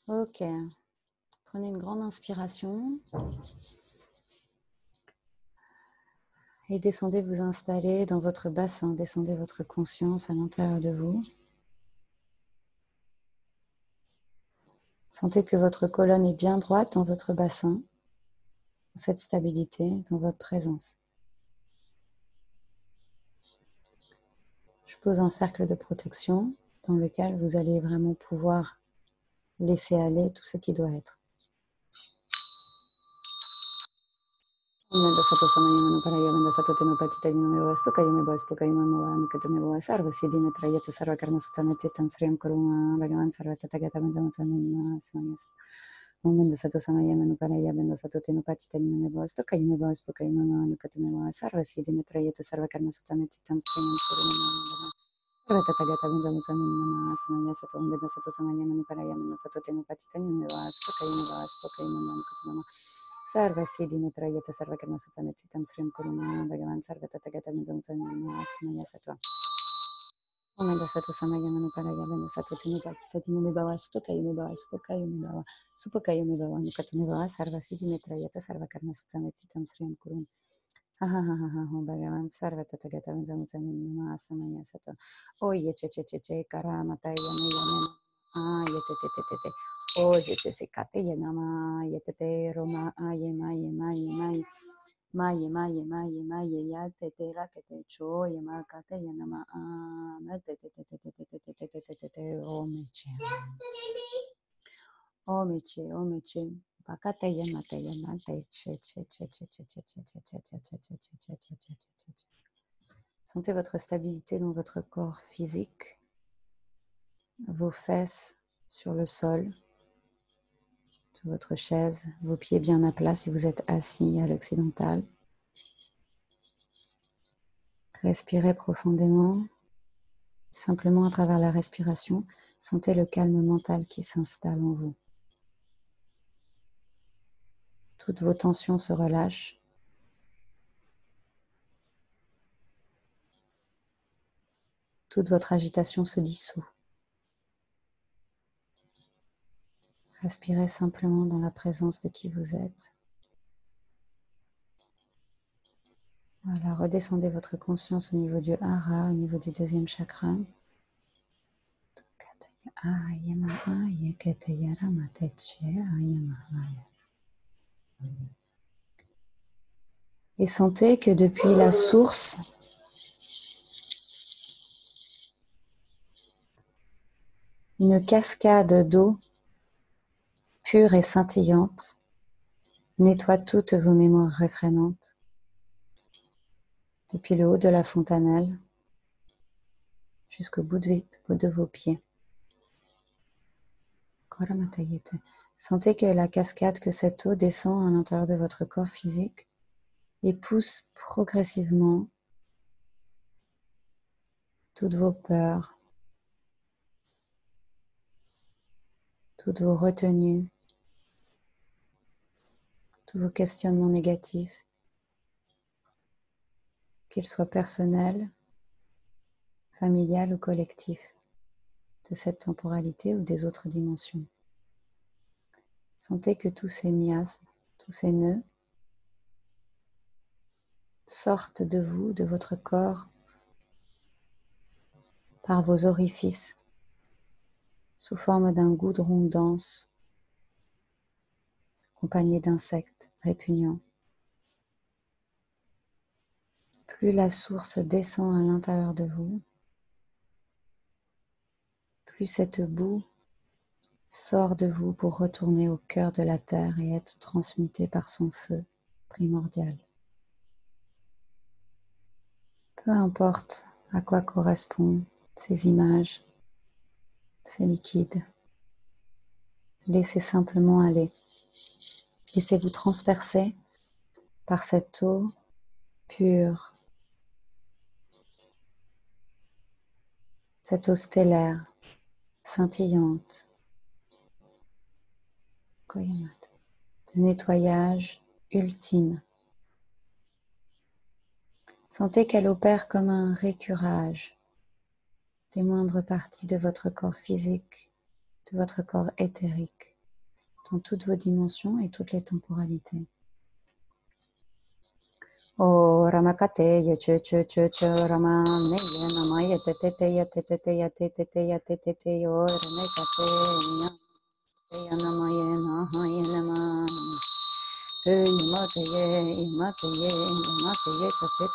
Ok. Prenez une grande inspiration. Et descendez vous installer dans votre bassin. Descendez votre conscience à l'intérieur de vous. Sentez que votre colonne est bien droite dans votre bassin. Dans cette stabilité, dans votre présence. Je pose un cercle de protection dans lequel vous allez vraiment pouvoir laisser aller tout ce qui doit être. Sarva Siddhi Mitrayata Sarva Karma Sutametsitam Srim Kuruma Bhagavan Sarva Tatagata Samaya Satva Omeda Sato Samaya Manuparaya Benda Sato Tinupatita Dinumibawa Sutokayumibawa Supokayumibawa Supokayumibawa Nukatumibawa Sarva Siddhi Mitrayata Sarva Karma Sutametsitam Srim Kurum Bhagavan Sarva Tatagata Samaya Satva Oye Che Karamataya Yete Oh, je se kate yenama yetete roma aye maye maye maye maye maye maye maye ya tete la kete cho yema kate yenama ma tete tete tete tete tete tete tete oh meche oh meche oh meche pakate yemate yemate che che che che che che che che che che che che che che che che. Sentez votre stabilité dans votre corps physique, vos fesses sur le sol. Votre chaise, vos pieds bien à plat si vous êtes assis à l'occidental. Respirez profondément. Simplement à travers la respiration, sentez le calme mental qui s'installe en vous. Toutes vos tensions se relâchent. Toute votre agitation se dissout. Respirez simplement dans la présence de qui vous êtes. Voilà, redescendez votre conscience au niveau du hara, au niveau du deuxième chakra. Et sentez que depuis la source, une cascade d'eau pure et scintillante nettoie toutes vos mémoires réfrénantes depuis le haut de la fontanelle jusqu'au bout de vos pieds. Sentez que la cascade, que cette eau descend à l'intérieur de votre corps physique et pousse progressivement toutes vos peurs, toutes vos retenues, tous vos questionnements négatifs, qu'ils soient personnels, familial ou collectif, de cette temporalité ou des autres dimensions. Sentez que tous ces miasmes, tous ces nœuds sortent de vous, de votre corps, par vos orifices, sous forme d'un goudron dense, accompagné d'insectes répugnants. Plus la source descend à l'intérieur de vous, plus cette boue sort de vous pour retourner au cœur de la terre et être transmutée par son feu primordial. Peu importe à quoi correspondent ces images, ces liquides, laissez simplement aller. Laissez-vous transpercer par cette eau pure, cette eau stellaire, scintillante, de nettoyage ultime. Sentez qu'elle opère comme un récurage des moindres parties de votre corps physique, de votre corps éthérique. dans toutes vos dimensions et toutes les temporalités. O Ramakate ya che Rama ne ya nama ya te ya te ya te ya te yo Ramakate ya nama ya naha ya nama yamate ye chache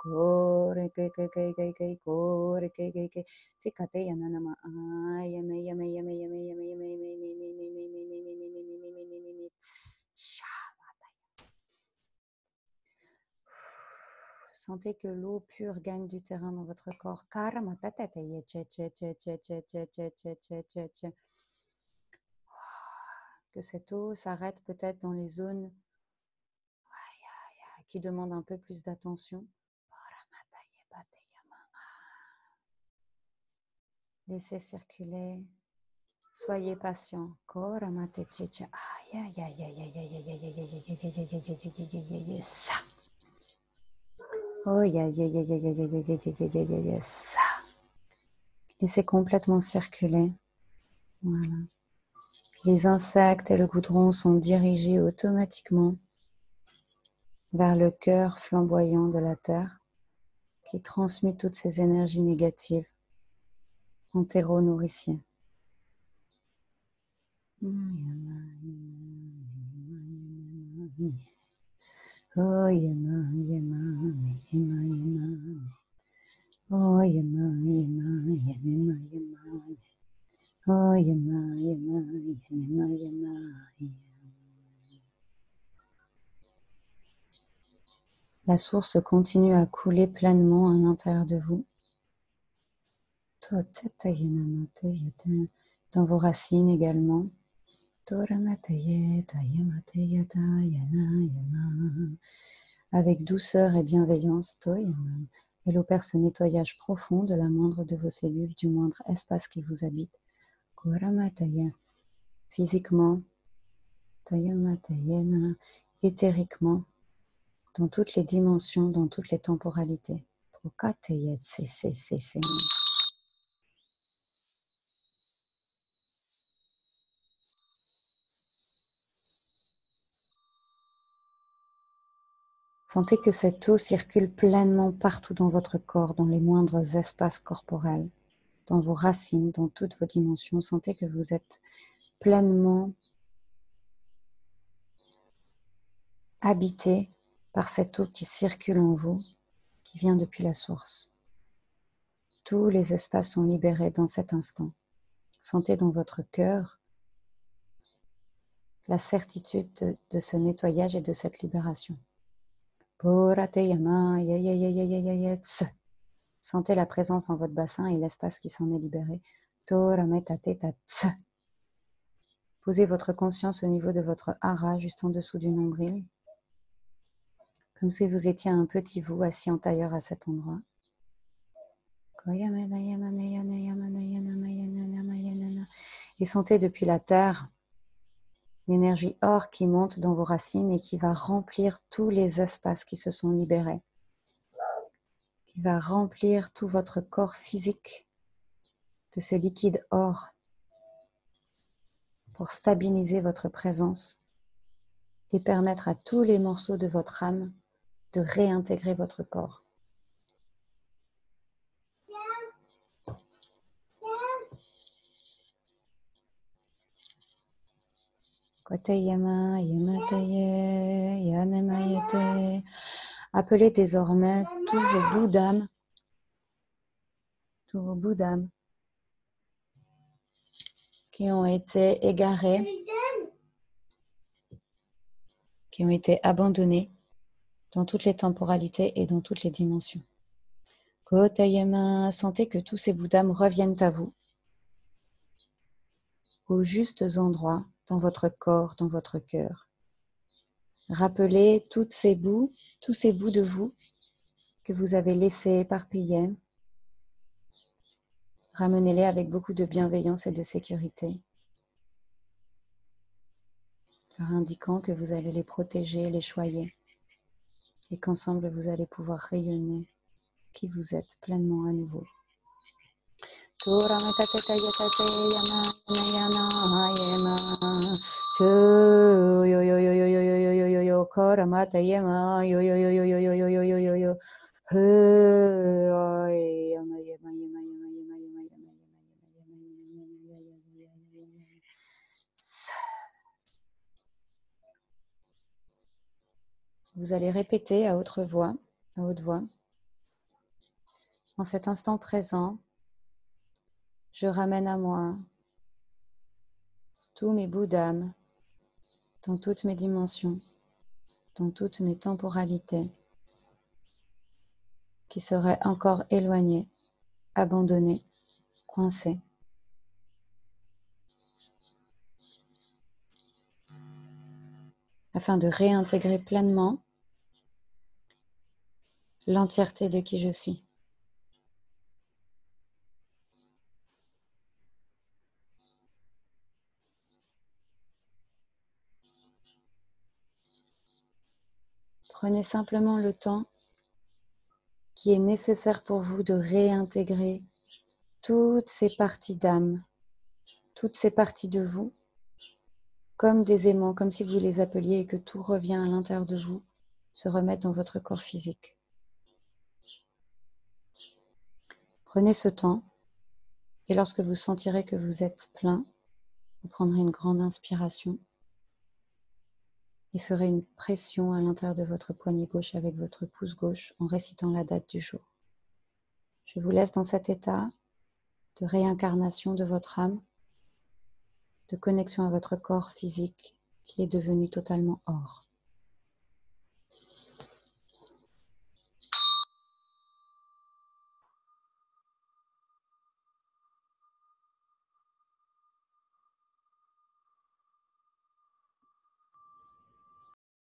kore ke kore ke sikate ya nama yame Sentez que l'eau pure gagne du terrain dans votre corps. Que cette eau s'arrête peut-être dans les zones qui demandent un peu plus d'attention. Laissez circuler. Soyez patient. Oh, laissez complètement circuler. Voilà. Les insectes et le goudron sont dirigés automatiquement vers le cœur flamboyant de la terre qui transmute toutes ces énergies négatives en terreau nourricier. Oh, la source continue à couler pleinement à l'intérieur de vous. Dans vos racines également. Avec douceur et bienveillance, elle opère ce nettoyage profond de la moindre de vos cellules, du moindre espace qui vous habite. Physiquement, éthériquement, dans toutes les dimensions, dans toutes les temporalités. Sentez que cette eau circule pleinement partout dans votre corps, dans les moindres espaces corporels, dans vos racines, dans toutes vos dimensions. Sentez que vous êtes pleinement habité par cette eau qui circule en vous, qui vient depuis la source. Tous les espaces sont libérés dans cet instant. Sentez dans votre cœur la certitude de ce nettoyage et de cette libération. Sentez la présence dans votre bassin et l'espace qui s'en est libéré. Posez votre conscience au niveau de votre hara, juste en dessous du nombril, comme si vous étiez un petit vous assis en tailleur à cet endroit. Et sentez depuis la terre l'énergie or qui monte dans vos racines et qui va remplir tous les espaces qui se sont libérés, qui va remplir tout votre corps physique de ce liquide or pour stabiliser votre présence et permettre à tous les morceaux de votre âme de réintégrer votre corps. Appelez désormais tous vos bouts d'âme qui ont été égarés, qui ont été abandonnés dans toutes les temporalités et dans toutes les dimensions. Sentez que tous ces bouts d'âme reviennent à vous, aux justes endroits dans votre corps, dans votre cœur. Rappelez tous ces bouts de vous que vous avez laissés éparpillés. Ramenez-les avec beaucoup de bienveillance et de sécurité, leur indiquant que vous allez les protéger, les choyer, et qu'ensemble vous allez pouvoir rayonner qui vous êtes pleinement à nouveau. Suramatata yatate yama yana yama. Yo yo yo yo yo yo yo yo yo yo koramata yama yo yo yo yo yo yo yo yo yo yo yo. Yama yama yama yama yama yama yama yama. Vous allez répéter à haute voix, en cet instant présent, je ramène à moi tous mes bouts d'âme, dans toutes mes dimensions, dans toutes mes temporalités, qui seraient encore éloignés, abandonnés, coincés. Afin de réintégrer pleinement l'entièreté de qui je suis. Prenez simplement le temps qui est nécessaire pour vous de réintégrer toutes ces parties d'âme, toutes ces parties de vous, comme des aimants, comme si vous les appeliez et que tout revient à l'intérieur de vous, se remettre dans votre corps physique. Prenez ce temps et lorsque vous sentirez que vous êtes plein, vous prendrez une grande inspiration et ferez une pression à l'intérieur de votre poignet gauche avec votre pouce gauche en récitant la date du jour. Je vous laisse dans cet état de réincarnation de votre âme, de connexion à votre corps physique qui est devenu totalement or.